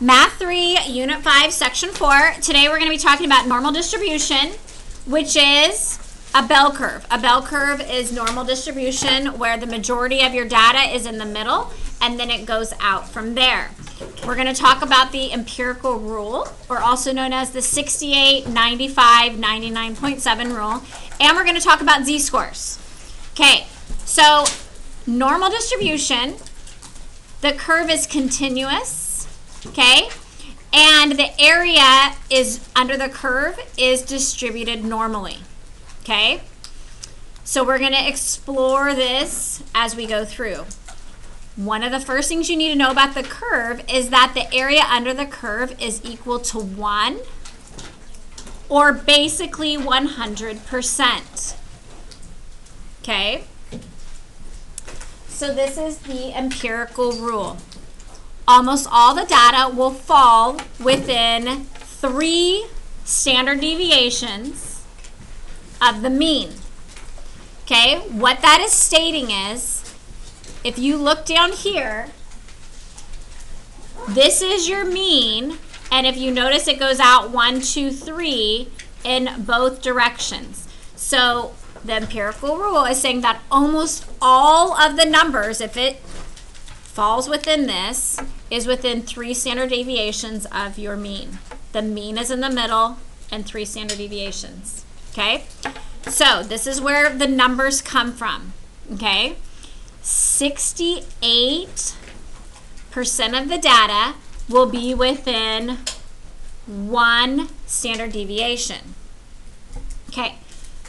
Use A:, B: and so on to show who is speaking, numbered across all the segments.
A: Math 3, Unit 5, Section 4. Today we're going to be talking about normal distribution, which is a bell curve. A bell curve is normal distribution where the majority of your data is in the middle and then it goes out from there. We're going to talk about the empirical rule, or also known as the 68, 95, 99.7 rule, and we're going to talk about z-scores. Okay, so normal distribution, the curve is continuous, okay, and the area is under the curve is distributed normally, okay? So we're going to explore this as we go through. One of the first things you need to know about the curve is that the area under the curve is equal to 1, or basically 100%. Okay? So this is the empirical rule. Almost all the data will fall within 3 standard deviations of the mean. Okay? What that is stating is, if you look down here, this is your mean, and if you notice it goes out 1, 2, 3 in both directions. So the empirical rule is saying that almost all of the numbers, if it falls within this, is within 3 standard deviations of your mean. The mean is in the middle and 3 standard deviations, okay? So this is where the numbers come from, okay? 68% of the data will be within 1 standard deviation. Okay,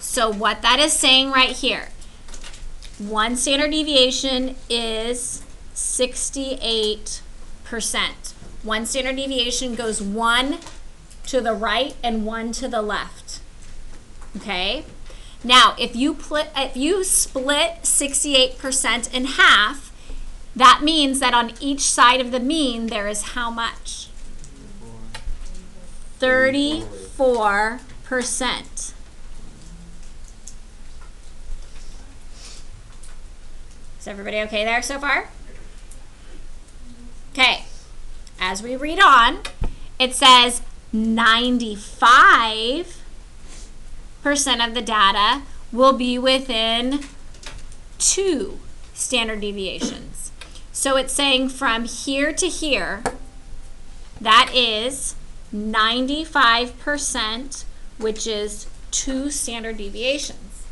A: so what that is saying right here, 1 standard deviation is 68%. 1 standard deviation goes 1 to the right and 1 to the left. Okay? Now, if you split 68% in half, that means that on each side of the mean there is how much? 34%. Is everybody okay there so far? Okay. As we read on, it says 95% of the data will be within 2 standard deviations. So it's saying from here to here, that is 95%, which is 2 standard deviations.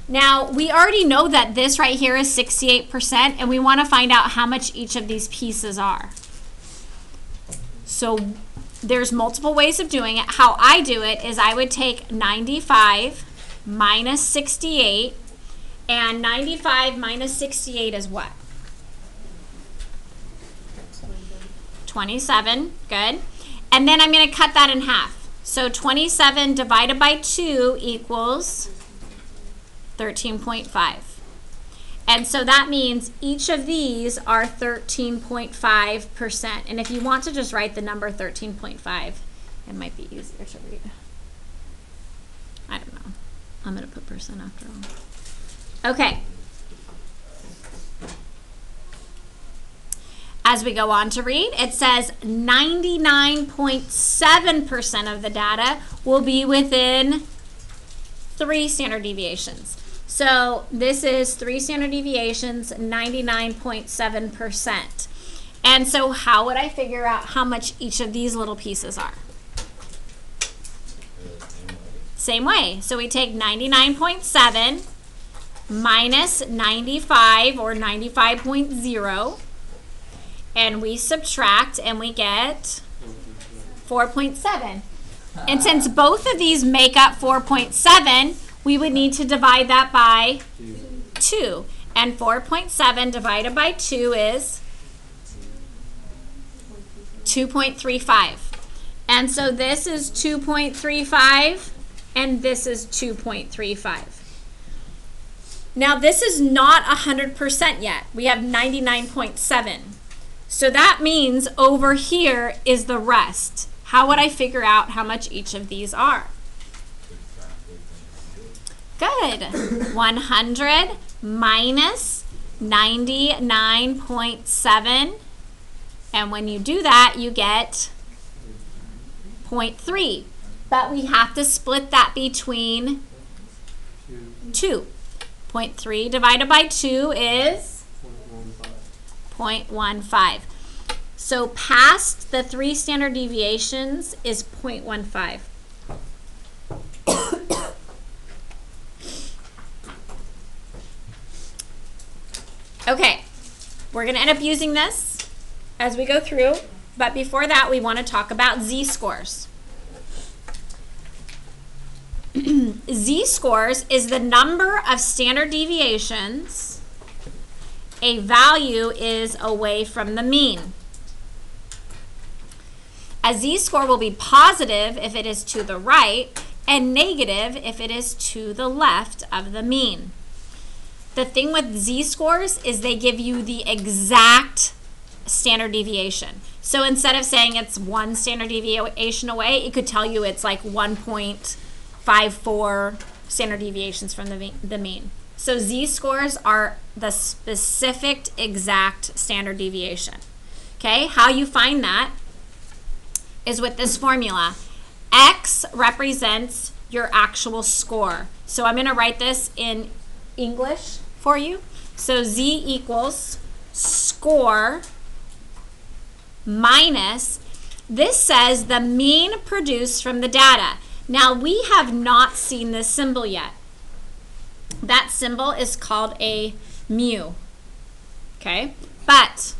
A: Now, we already know that this right here is 68%, and we want to find out how much each of these pieces are. So there's multiple ways of doing it. How I do it is I would take 95 minus 68, and 95 minus 68 is what? 27, good. And then I'm going to cut that in half. So 27 divided by 2 equals 13.5. And so that means each of these are 13.5%. And if you want to just write the number 13.5, it might be easier to read. I don't know. I'm going to put percent after all. Okay. As we go on to read, it says 99.7% of the data will be within 3 standard deviations. So this is 3 standard deviations, 99.7%. And so how would I figure out how much each of these little pieces are? Same way. So we take 99.7 minus 95, or 95.0, and we subtract and we get 4.7. And since both of these make up 4.7, we would need to divide that by 2. And 4.7 divided by 2 is 2.35. And so this is 2.35, and this is 2.35. Now this is not 100% yet. We have 99.7. So that means over here is the rest. How would I figure out how much each of these are? Good. 100 minus 99.7 And when you do that, you get 0.3. But we have to split that between 2. 0.3 divided by 2 is 0.15. So past the 3 standard deviations is 0.15. Okay, we're going to end up using this as we go through, but before that we want to talk about z-scores. Z-scores is the number of standard deviations a value is away from the mean. A z-score will be positive if it is to the right and negative if it is to the left of the mean. The thing with z-scores is they give you the exact standard deviation. So instead of saying it's 1 standard deviation away, it could tell you it's like 1.54 standard deviations from the mean. So z-scores are the specific exact standard deviation. Okay, how you find that is with this formula. X represents your actual score. So I'm going to write this in English for you. So z equals score minus, this says the mean produced from the data. Now we have not seen this symbol yet. That symbol is called a mu. Okay, but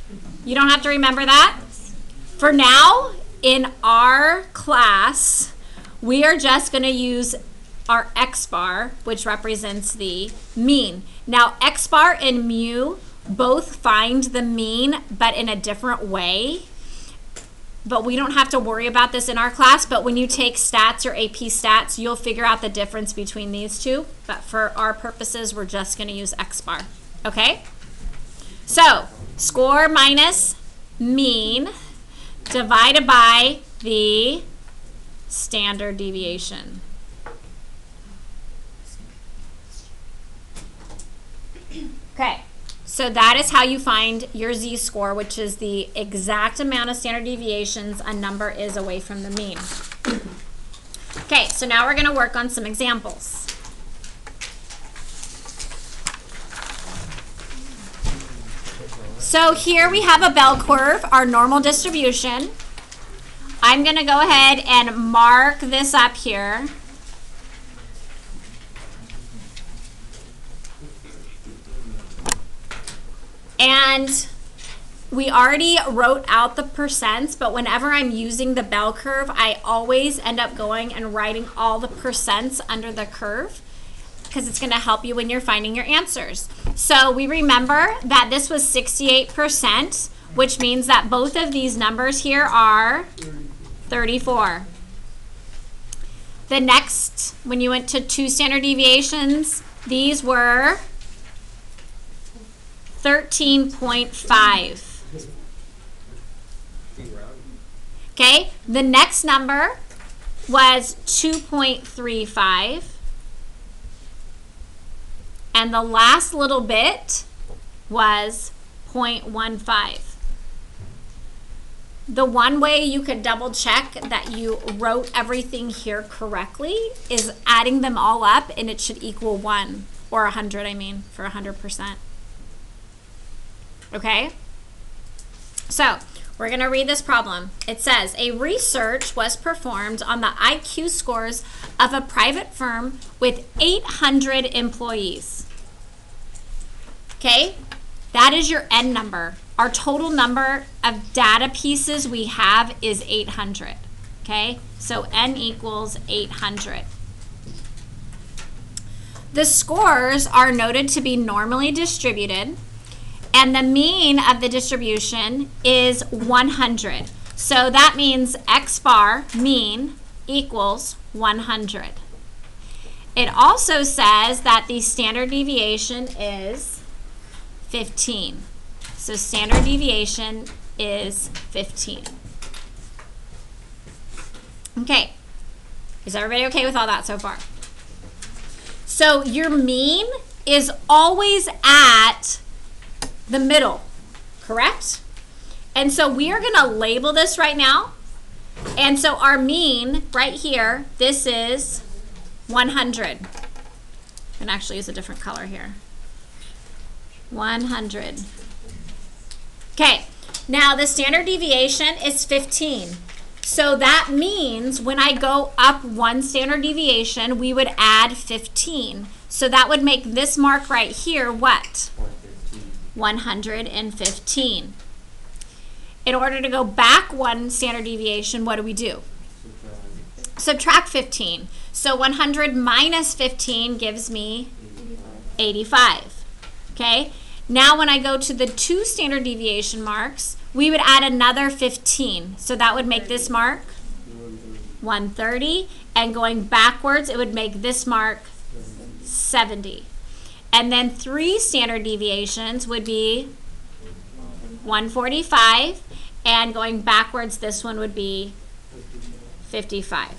A: you don't have to remember that. For now, in our class, we are just going to use our x bar, which represents the mean. Now, x bar and mu both find the mean, but in a different way. But we don't have to worry about this in our class, but when you take stats or AP stats, you'll figure out the difference between these two. But for our purposes, we're just going to use x bar. Okay? So, score minus mean divided by the standard deviation. Okay, so that is how you find your z-score, which is the exact amount of standard deviations a number is away from the mean. Okay, so now we're going to work on some examples. So here we have a bell curve, our normal distribution. I'm going to go ahead and mark this up here. And we already wrote out the percents, but whenever I'm using the bell curve, I always end up going and writing all the percents under the curve because it's going to help you when you're finding your answers. So we remember that this was 68%, which means that both of these numbers here are 34. The next, when you went to 2 standard deviations, these were 13.5. Okay, the next number was 2.35. And the last little bit was 0.15. The one way you could double check that you wrote everything here correctly is adding them all up, and it should equal 1, or 100, I mean, for 100%. Okay? So, we're going to read this problem. It says, a research was performed on the IQ scores of a private firm with 800 employees. Okay? That is your N number. Our total number of data pieces we have is 800. Okay? So N equals 800. The scores are noted to be normally distributed, and the mean of the distribution is 100. So that means X bar, mean, equals 100. It also says that the standard deviation is 15. So standard deviation is 15. Okay. Is everybody okay with all that so far? So your mean is always at the middle, correct? And so we are going to label this right now. And so our mean right here, this is 100. And actually use a different color here. 100. Okay, now the standard deviation is 15. So that means when I go up 1 standard deviation, we would add 15. So that would make this mark right here what? 115. In order to go back 1 standard deviation, what do? Subtract 15. So 100 minus 15 gives me 85. Okay? Now when I go to the 2 standard deviation marks, we would add another 15. So that would make this mark 130. And going backwards, it would make this mark 70. And then 3 standard deviations would be 145. And going backwards, this one would be 55.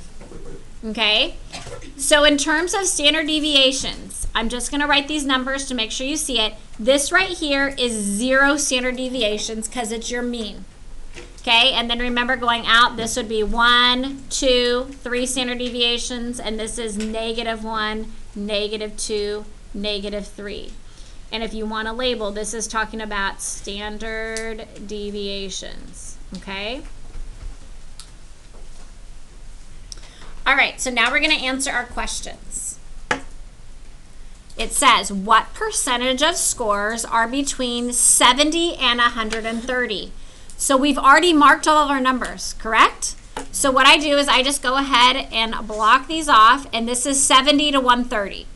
A: Okay? So in terms of standard deviations, I'm just going to write these numbers to make sure you see it. This right here is 0 standard deviations because it's your mean. Okay? And then remember going out, this would be 1, 2, 3 standard deviations, and this is -1, -2, -3. And if you want to label, this is talking about standard deviations. Okay? All right, so now we're going to answer our questions. It says, what percentage of scores are between 70 and 130? So we've already marked all of our numbers, correct? So what I do is I just go ahead and block these off, and this is 70 to 130.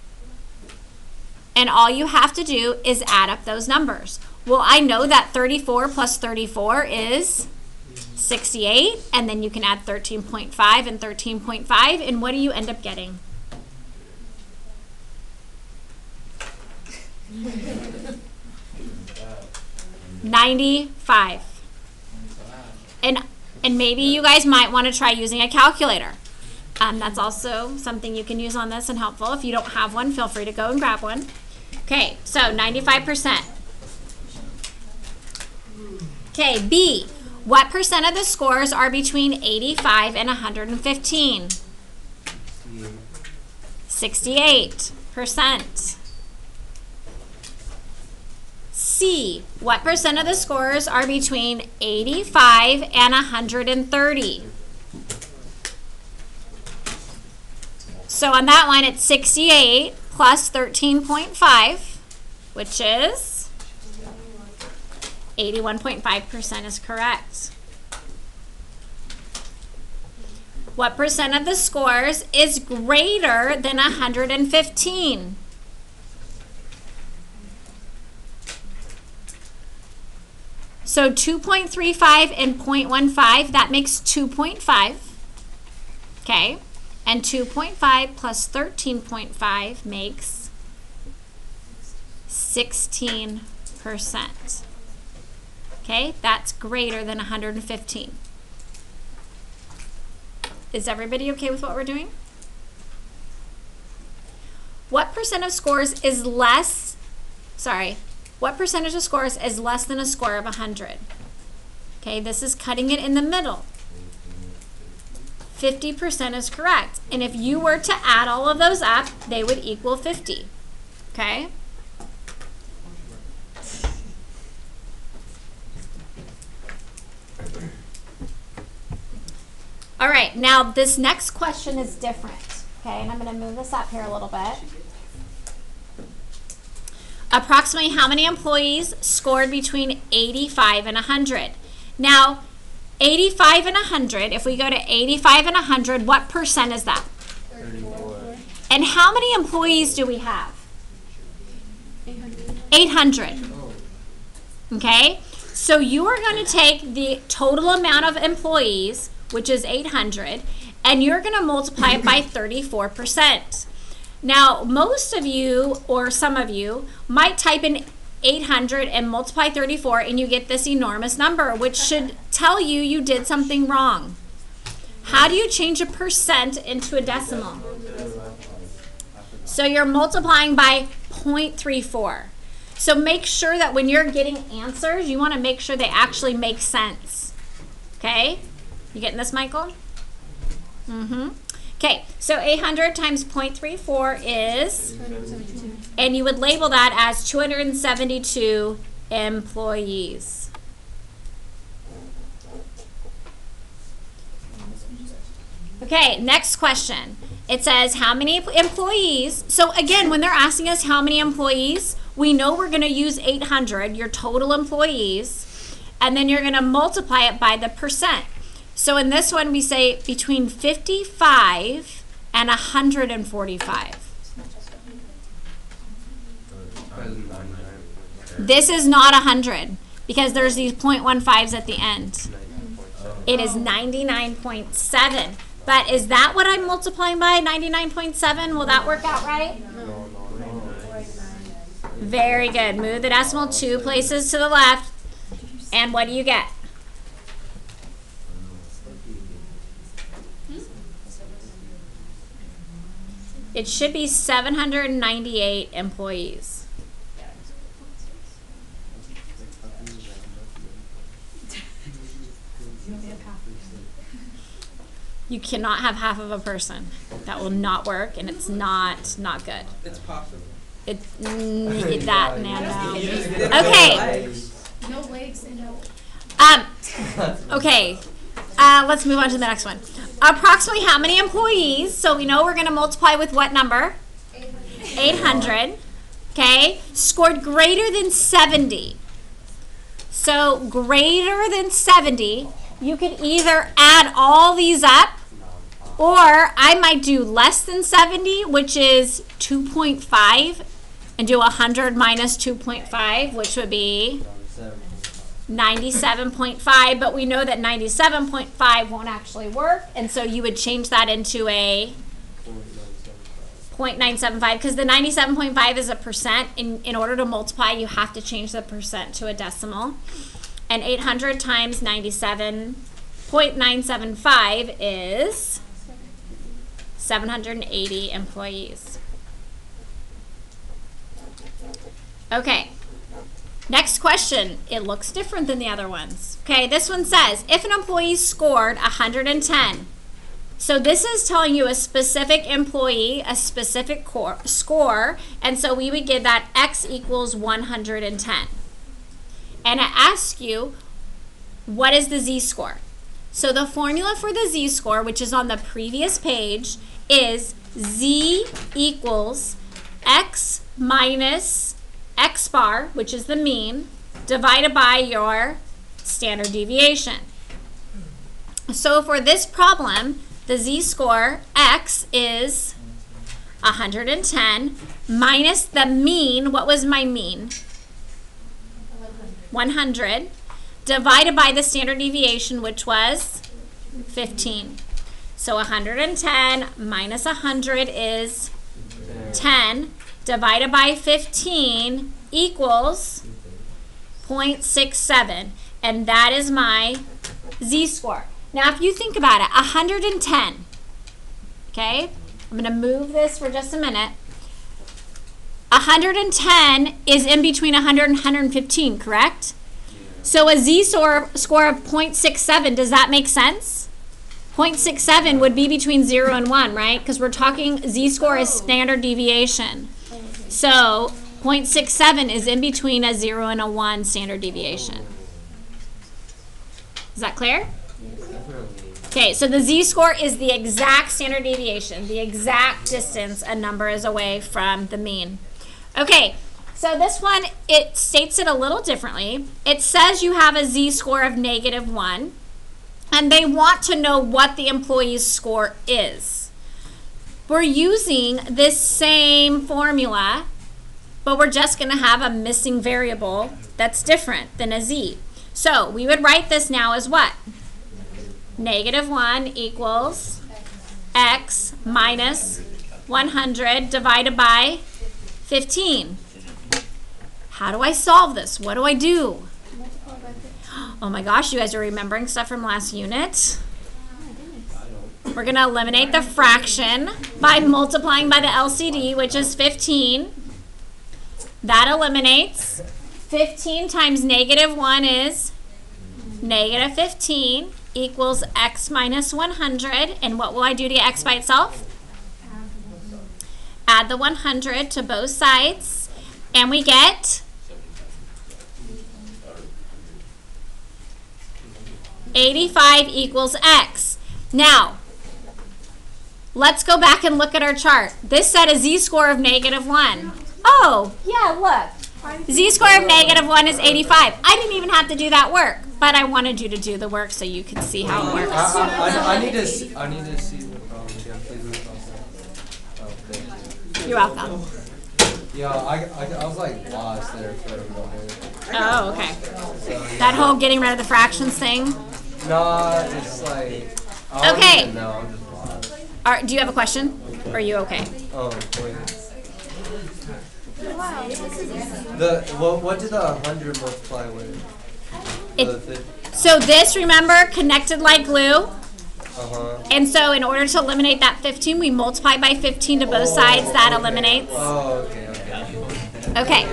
A: And all you have to do is add up those numbers. Well, I know that 34 plus 34 is 68, and then you can add 13.5 and 13.5, and what do you end up getting? $95. And maybe you guys might want to try using a calculator. That's also something you can use on this and helpful. If you don't have one, feel free to go and grab one. Okay, so 95%. Okay, B. What percent of the scores are between 85 and 115? 68%. C. What percent of the scores are between 85 and 130? So on that one, it's 68 plus 13.5, which is 81.5% is correct. What percent of the scores is greater than 115? So 2.35 and 0.15, that makes 2.5. Okay. And 2.5 plus 13.5 makes 16%. Okay, that's greater than 115. Is everybody okay with what we're doing? What percent of scores is what percentage of scores is less than a score of 100? Okay, this is cutting it in the middle. 50% is correct. And if you were to add all of those up, they would equal 50. Okay? All right, now this next question is different. Okay, and I'm going to move this up here a little bit. Approximately how many employees scored between 85 and 100? Now, 85 and 100, if we go to 85 and 100, what percent is that? 34. And how many employees do we have? 800. Okay, so you are going to take the total amount of employees, which is 800, and you're going to multiply it by 34%. Now, most of you, or some of you, might type in 800 and multiply 34 and you get this enormous number, which should tell you you did something wrong. How do you change a percent into a decimal? So you're multiplying by 0.34. So make sure that when you're getting answers, you want to make sure they actually make sense. Okay? You getting this, Michael? Mm-hmm. Okay, so 800 times 0.34 is, and you would label that as 272 employees. Okay, next question. It says how many employees. So again, when they're asking us how many employees, we know we're going to use 800, your total employees, and then you're going to multiply it by the percent. So in this one, we say between 55 and 145. This is not 100 because there's these 0.15s at the end. It is 99.7. But is that what I'm multiplying by, 99.7? Will that work out right? Very good. Move the decimal 2 places to the left. And what do you get? It should be 798 employees. You cannot have half of a person. That will not work, and it's not good.
B: It's possible.
A: It's that, Nando. Okay.
C: No legs and no.
A: Okay. Let's move on to the next one. Approximately how many employees? So we know we're going to multiply with what number? 800. Okay. Scored greater than 70. So greater than 70, you can either add all these up, or I might do less than 70, which is 2.5, and do 100 minus 2.5, which would be 97.5, but we know that 97.5 won't actually work, and so you would change that into a 0.975, because the 97.5 is a percent. In order to multiply, you have to change the percent to a decimal. And 800 times 97.975 is 780 employees. Okay. Next question. It looks different than the other ones. Okay, this one says, if an employee scored 110, so this is telling you a specific employee, a specific score, and so we would give that X equals 110. And it asks you, what is the Z-score? So the formula for the Z-score, which is on the previous page, is Z equals X minus X bar, which is the mean, divided by your standard deviation. So for this problem, the Z-score, X, is 110 minus the mean. What was my mean? 100, divided by the standard deviation, which was 15. So 110 minus 100 is 10, divided by 15 equals 0.67, and that is my Z-score. Now, if you think about it, 110, okay? I'm going to move this for just a minute. 110 is in between 100 and 115, correct? So a Z-score of 0.67, does that make sense? 0.67 would be between 0 and 1, right? Because we're talking Z-score is standard deviation. So 0.67 is in between a 0 and a 1 standard deviation. Is that clear? Okay, so the Z-score is the exact standard deviation, the exact distance a number is away from the mean. Okay, so this one, it states it a little differently. It says you have a Z-score of -1, and they want to know what the employee's score is. We're using this same formula, but we're just going to have a missing variable that's different than a Z. So we would write this now as what? -1 equals X minus 100 divided by 15. How do I solve this? What do I do? Oh my gosh, you guys are remembering stuff from last unit. We're going to eliminate the fraction by multiplying by the LCD, which is 15. That eliminates. 15 times negative 1 is negative 15 equals x minus 100. And what will I do to get x by itself? Add the 100 to both sides. And we get 85 equals x. Now, let's go back and look at our chart. This said a z-score of negative 1. Oh, yeah, look. Z-score of negative 1 is 85. I didn't even have to do that work, but I wanted you to do the work so you can see how it works.
B: I need to see the problem again, please.
A: You're welcome.
B: Yeah, I was like lost there for a moment.
A: Oh, okay.
B: So, yeah.
A: That whole getting rid of the fractions thing?
B: No, it's like, I don't
A: Okay.
B: even know, I'm just lost.
A: Do you have a question? Or are you okay?
B: Oh, wait. What did the 100 multiply with?
A: So this, remember, connected like glue.
B: Uh-huh.
A: And so in order to eliminate that 15, we multiply by 15 to both sides. That eliminates.
B: Oh, okay.
A: Okay.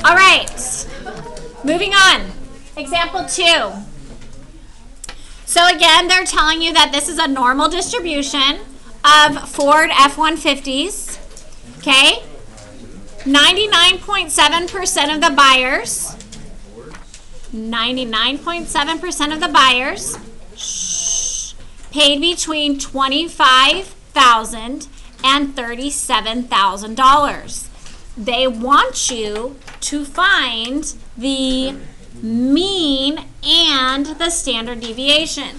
A: All right. Moving on. Example 2. So again, they're telling you that this is a normal distribution of Ford F-150s. Okay? 99.7% of the buyers, 99.7% of the buyers paid between $25,000 and $37,000. They want you to find the mean and the standard deviation.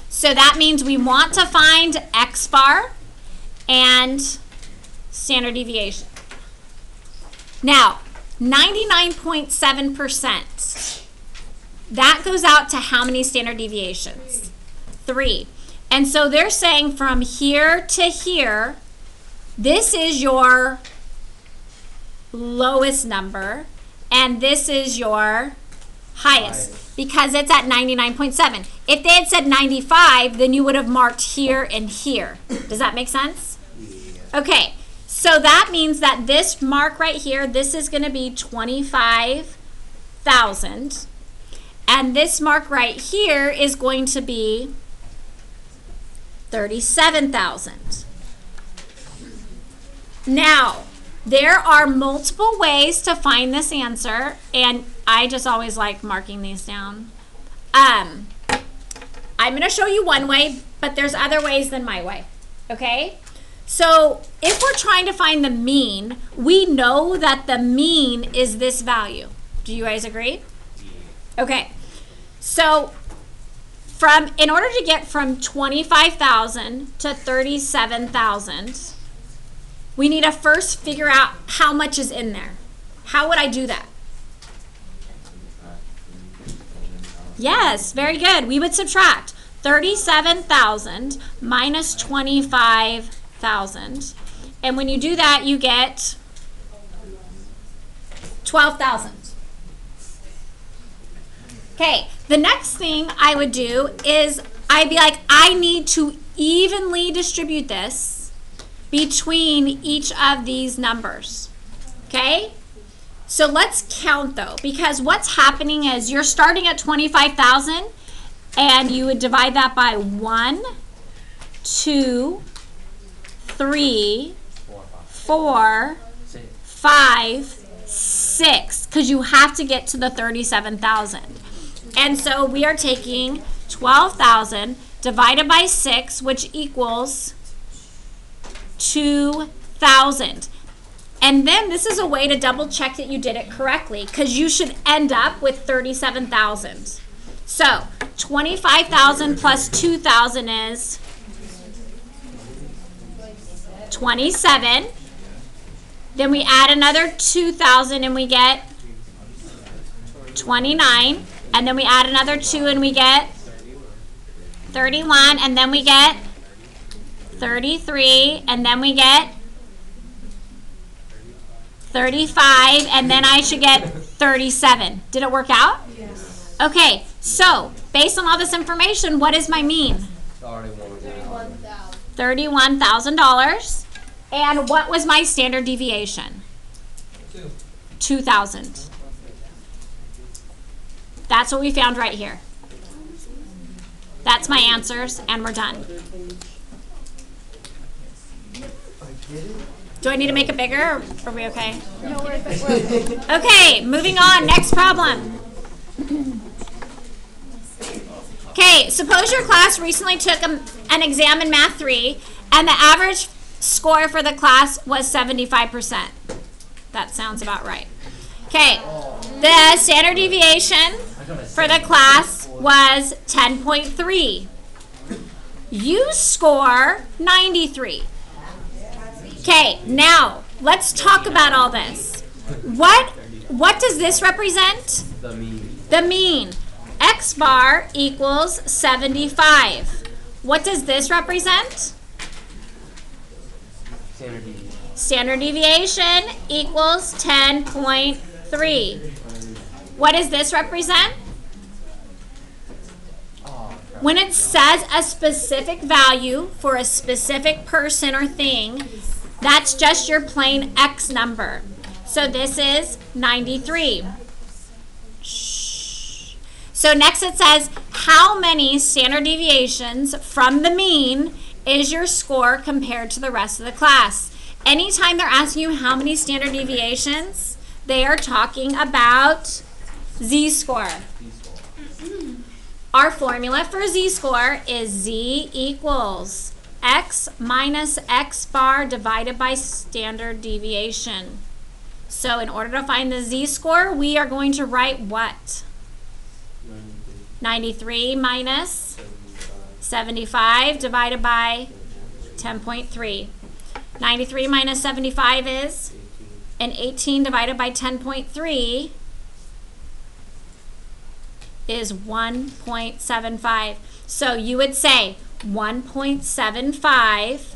A: So that means we want to find X bar and standard deviation. Now, 99.7%, that goes out to how many standard deviations? 3. And so they're saying from here to here, this is your lowest number, and this is your highest, because it's at 99.7. If they had said 95, then you would have marked here and here. Does that make sense? Okay, so that means that this mark right here, this is going to be 25,000. And this mark right here is going to be 37,000. Now, there are multiple ways to find this answer, and I just always like marking these down. I'm going to show you one way, but there's other ways than my way, okay? So if we're trying to find the mean, we know that the mean is this value. Do you guys agree? Okay, so in order to get from 25,000 to 37,000, we need to first figure out how much is in there. How would I do that? Yes, very good. We would subtract 37,000 minus 25,000. And when you do that, you get 12,000. Okay, the next thing I would do is I'd be like, I need to evenly distribute this between each of these numbers. Okay? So let's count though, because what's happening is you're starting at 25,000 and you would divide that by 1, 2, 3, 4, 5, 6, because you have to get to the 37,000. And so we are taking 12,000 divided by 6, which equals 2,000. And then this is a way to double check that you did it correctly, because you should end up with 37,000. So 25,000 plus 2,000 is 27. Then we add another 2,000 and we get 29. And then we add another 2 and we get 31. And then we get 33. And then we get 35. And then I should get 37. Did it work out?
C: Yes.
A: Okay, so based on all this information, what is my mean?
B: $31,000.
A: $31,000. And what was my standard deviation? 2,000. That's what we found right here. That's my answers, and we're done. Do I need to make it bigger, or are we okay?
C: No, we're okay.
A: Okay, moving on. Next problem. Okay, suppose your class recently took an exam in Math 3, and the average score for the class was 75%. That sounds about right. Okay, the standard deviation for the class was 10.3. You score 93. Okay, now let's talk about all this. What does this represent?
B: The mean.
A: The mean. X bar equals 75. What does this represent?
B: Standard deviation.
A: Standard deviation equals 10.3. What does this represent? When it says a specific value for a specific person or thing, that's just your plain X number. So this is 93. Shh. So next it says, how many standard deviations from the mean is your score compared to the rest of the class? Anytime they're asking you how many standard deviations, they are talking about z-score. Our formula for z-score is z equals x minus x bar divided by standard deviation. So in order to find the z-score, we are going to write what? 93 minus 75 divided by 10.3. 93 minus 75 is? And 18 divided by 10.3 is 1.75. So you would say 1.75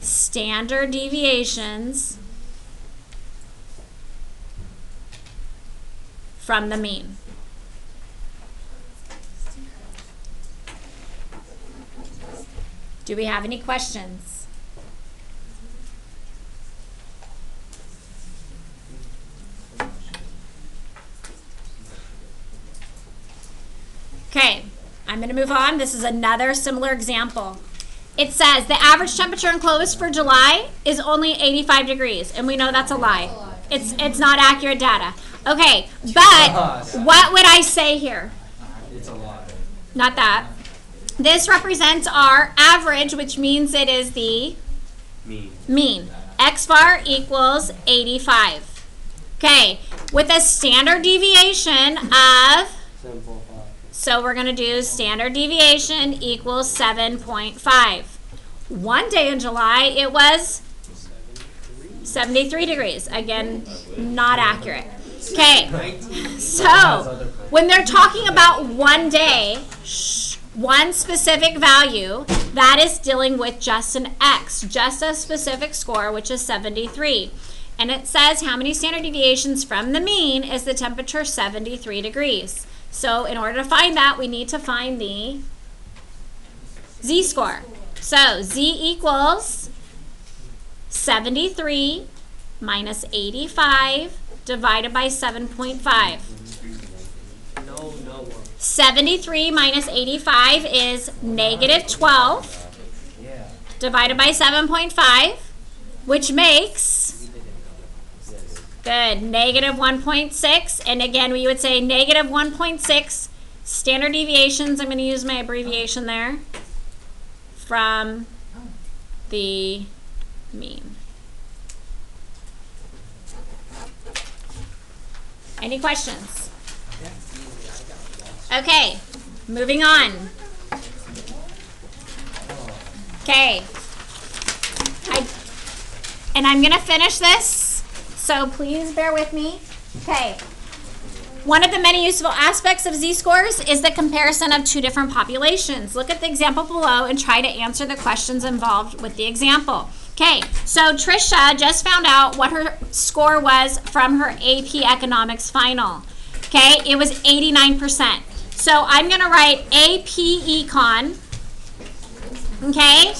A: standard deviations from the mean. Do we have any questions? Okay, I'm going to move on. This is another similar example. It says the average temperature in Clovis for July is only 85 degrees, and we know that's a lie. It's not accurate data. Okay, but what would I say here?
B: It's a lie.
A: Not that. This represents our average, which means it is the mean. X bar equals 85. Okay, with a standard deviation of, so we're going to do standard deviation equals 7.5. One day in July, it was 73 degrees. Again, not accurate. Okay, so when they're talking about one day, one specific value, that is dealing with just an X, just a specific score, which is 73. And it says how many standard deviations from the mean is the temperature 73 degrees. So in order to find that, we need to find the z-score. So z equals 73 minus 85 divided by 7.5. 73 minus 85 is negative 12 divided by 7.5, which makes, good, negative 1.6. And again, we would say negative 1.6 standard deviations. I'm going to use my abbreviation there, from the mean. Any questions? Okay, moving on. Okay. And I'm going to finish this, so please bear with me. Okay. One of the many useful aspects of z-scores is the comparison of two different populations. Look at the example below and try to answer the questions involved with the example. Okay, so Trisha just found out what her score was from her AP Economics final. Okay, it was 89%. So I'm going to write AP Econ, okay,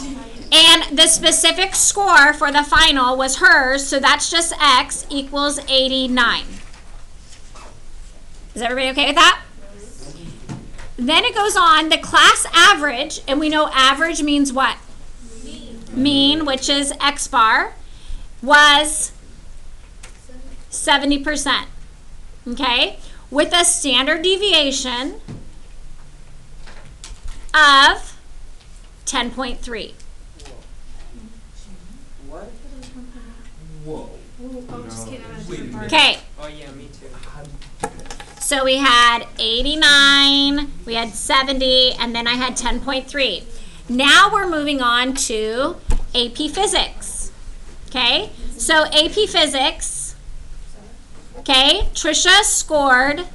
A: And the specific score for the final was hers, so that's just X equals 89. Is everybody okay with that? Then it goes on, the class average, and we know average means what? Mean, which is X bar, was 70%. Okay? With a standard deviation of 10.3.
B: What? Whoa.
C: Oh, just kidding. I'm at a different part.
A: Okay.
D: Oh yeah, me too.
A: So we had 89, we had 70, and then I had 10.3. Now we're moving on to AP Physics. Okay? So AP Physics, okay, Trisha scored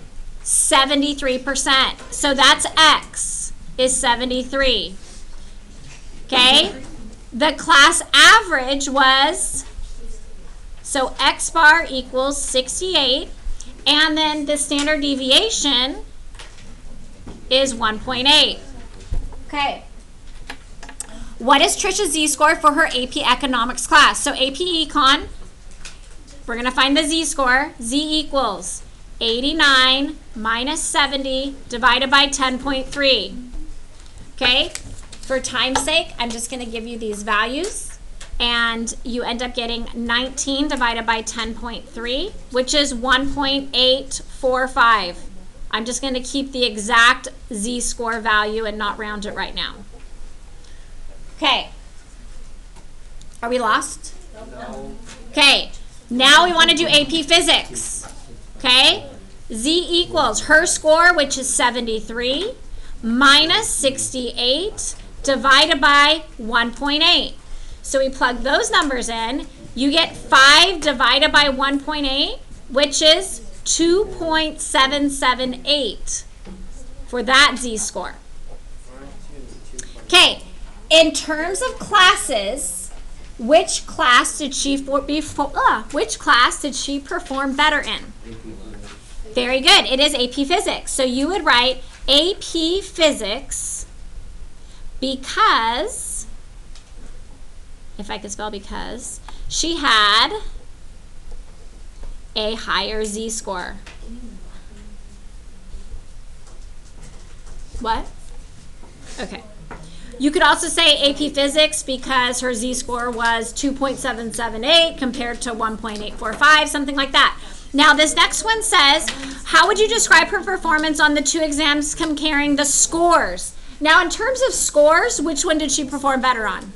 A: 73%. So that's X is 73. Okay? The class average was, so X bar equals 68. And then the standard deviation is 1.8. Okay. What is Trisha's Z-score for her AP Economics class? So AP Econ, we're going to find the Z-score. Z equals 89 minus 70 divided by 10.3. Okay. For time's sake, I'm just going to give you these values. And you end up getting 19 divided by 10.3, which is 1.845. I'm just going to keep the exact Z-score value and not round it right now. Okay. Are we lost?
B: No.
A: Okay. Now we want to do AP Physics. Okay. Z equals her score, which is 73, minus 68 divided by 1.8. So we plug those numbers in. You get 5 divided by 1.8, which is 2.778 for that Z-score. Okay, in terms of classes, which class did she perform better in? Very good. It is AP Physics. So you would write AP Physics because, if I could spell because, she had a higher Z-score. What? Okay. You could also say AP Physics because her Z-score was 2.778 compared to 1.845, something like that. Now this next one says, how would you describe her performance on the 2 exams comparing the scores? Now in terms of scores, which one did she perform better on?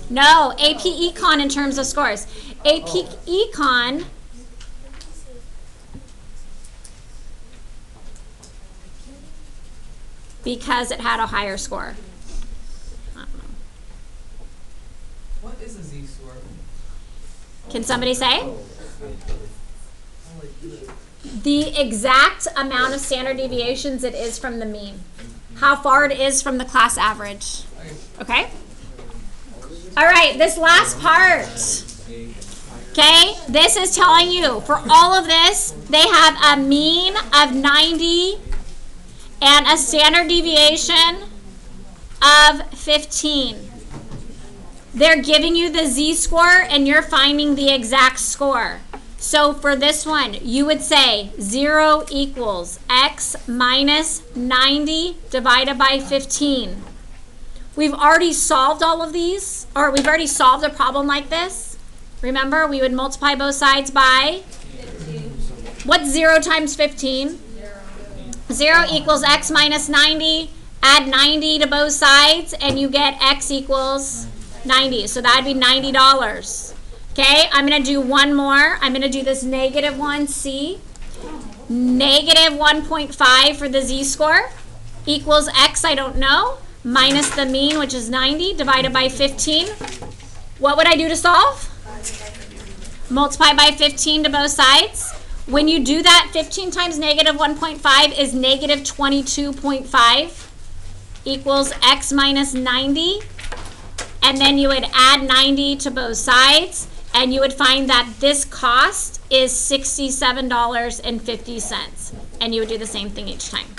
A: No, AP Econ in terms of scores. AP Econ because it had a higher score. I don't know.
D: What is a Z-score?
A: Can somebody say? The exact amount of standard deviations it is from the mean. How far it is from the class average. Okay? All right, this last part. Okay, this is telling you for all of this, they have a mean of 90 and a standard deviation of 15. They're giving you the Z-score and you're finding the exact score. So for this one, you would say 0 equals X minus 90 divided by 15. We've already solved all of these, or we've already solved a problem like this. Remember, we would multiply both sides by
C: 15.
A: What's 0 times 15? 0 equals X minus 90. Add 90 to both sides, and you get X equals 90. So that would be $90. Okay, I'm going to do one more. I'm going to do this negative 1C. Negative 1.5 for the Z-score equals X, I don't know, minus the mean, which is 90, divided by 15. What would I do to solve? Multiply by 15 to both sides. When you do that, 15 times negative 1.5 is negative 22.5 equals X minus 90. And then you would add 90 to both sides, and you would find that this cost is $67.50. And you would do the same thing each time.